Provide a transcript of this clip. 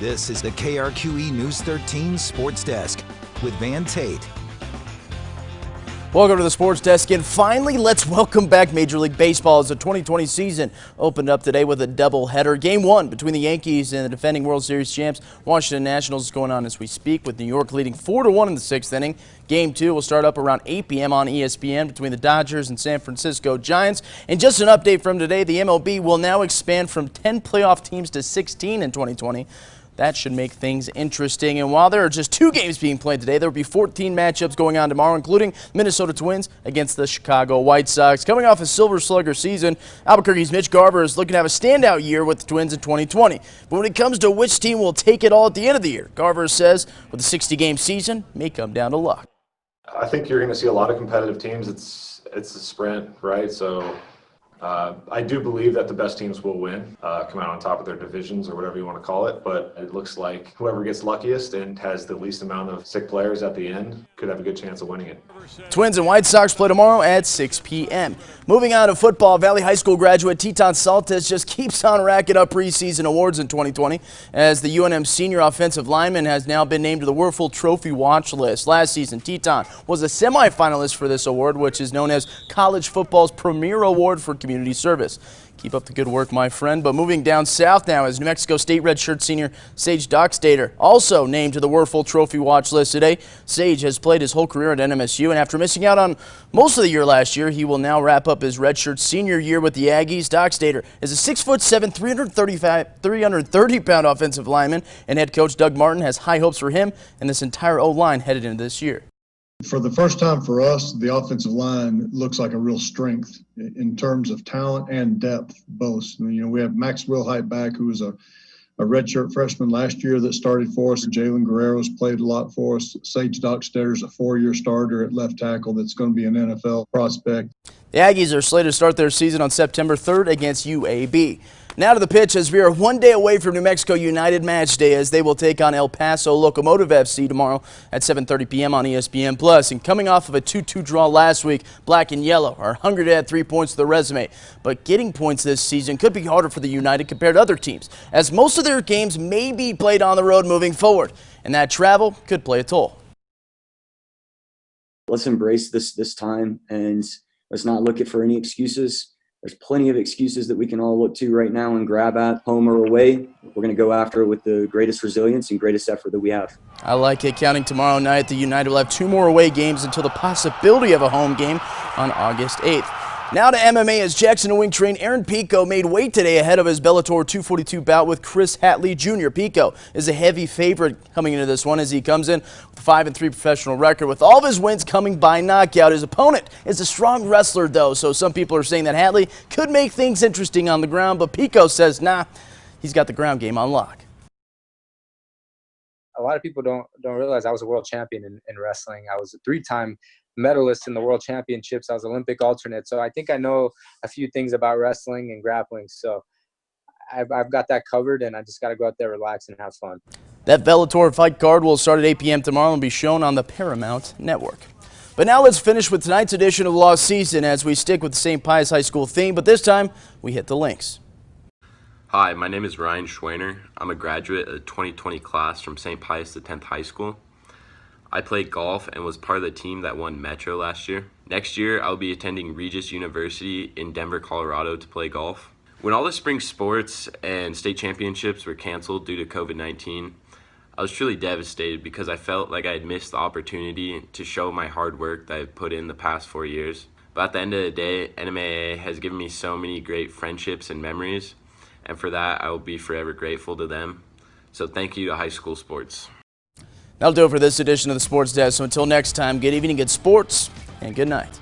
This is the KRQE News 13 Sports Desk with Van Tate. Welcome to the Sports Desk, and finally, let's welcome back Major League Baseball as the 2020 season opened up today with a doubleheader. Game 1 between the Yankees and the defending World Series champs Washington Nationals is going on as we speak, with New York leading 4-1 in the 6th inning. Game 2 will start up around 8 p.m. on ESPN between the Dodgers and San Francisco Giants. And just an update from today, the MLB will now expand from 10 playoff teams to 16 in 2020. That should make things interesting. And while there are just 2 games being played today, there will be 14 matchups going on tomorrow, including Minnesota Twins against the Chicago White Sox. Coming off a Silver Slugger season, Albuquerque's Mitch Garver is looking to have a standout year with the Twins in 2020. But when it comes to which team will take it all at the end of the year, Garver says with a 60-game season, may come down to luck. I think you're going to see a lot of competitive teams. It's a sprint, right? So I do believe that the best teams will win, come out on top of their divisions or whatever you want to call it. But it looks like whoever gets luckiest and has the least amount of sick players at the end could have a good chance of winning it. Twins and White Sox play tomorrow at 6 p.m. Moving on to football, Valley High School graduate TETON Saltes just keeps on racking up preseason awards in 2020 as the UNM senior offensive lineman has now been named to the WUERFFEL Trophy watch list. Last season, Teton was a semifinalist for this award, which is known as college football's premier award for community service. Keep up the good work, my friend. But moving down south now is New Mexico State redshirt senior Sage DOXTATER, also named to the WUERFFEL Trophy watch list today. Sage has played his whole career at NMSU, and after missing out on most of the year last year, he will now wrap up his redshirt senior year with the Aggies. DOXTATER is a 6'7", 330-pound offensive lineman, and head coach Doug Martin has high hopes for him and this entire O-line headed into this year. For the first time for us, the offensive line looks like a real strength in terms of talent and depth, both. You know, we have Max Wilhite back, who was a redshirt freshman last year that started for us. Jalen Guerrero's played a lot for us. Sage DOXTATER's a 4-year starter at left tackle that's going to be an NFL prospect. The Aggies are slated to start their season on September 3rd against UAB. Now to the pitch, as we are 1 day away from New Mexico United match day, as they will take on El Paso Locomotive FC tomorrow at 7:30 p.m. on ESPN+. And coming off of a 2-2 draw last week, Black and Yellow are hungry to add 3 points to their resume. But getting points this season could be harder for the United compared to other teams, as most of their games may be played on the road moving forward, and that travel could play a toll. Let's embrace this time, and let's not look for any excuses. There's plenty of excuses that we can all look to right now and grab at, home or away. We're going to go after it with the greatest resilience and greatest effort that we have. I like it. Counting tomorrow night, the United will have 2 more away games until the possibility of a home game on August 8th. Now to MMA, as Jackson wing trainer Aaron PICO made weight today ahead of his Bellator 242 bout with Chris HATLEY Jr. PICO is a heavy favorite coming into this one as he comes in with a 5-3 professional record. With all of his wins coming by knockout, his opponent is a strong wrestler though, so some people are saying that HATLEY could make things interesting on the ground, but PICO says nah, he's got the ground game on lock. A lot of people don't realize I was a world champion in wrestling. I was a 3-time medalist in the world championships. I was Olympic alternate. So I think I know a few things about wrestling and grappling. So I've got that covered, and I just got to go out there, relax, and have fun. That Bellator fight card will start at 8 p.m. tomorrow and be shown on the Paramount Network. But now let's finish with tonight's edition of Lost Season as we stick with the St. Pius High School theme, but this time we hit the links. Hi, my name is SCHWANER. I'm a graduate of the 2020 class from St. Pius X High School. I played golf and was part of the team that won Metro last year. Next year, I'll be attending Regis University in Denver, Colorado to play golf. When all the spring sports and state championships were canceled due to COVID-19, I was truly devastated because I felt like I had missed the opportunity to show my hard work that I've put in the past 4 years. But at the end of the day, NMAA has given me so many great friendships and memories, and for that, I will be forever grateful to them. So thank you to high school sports. That'll do it for this edition of the Sports Desk. So until next time, good evening, good sports, and good night.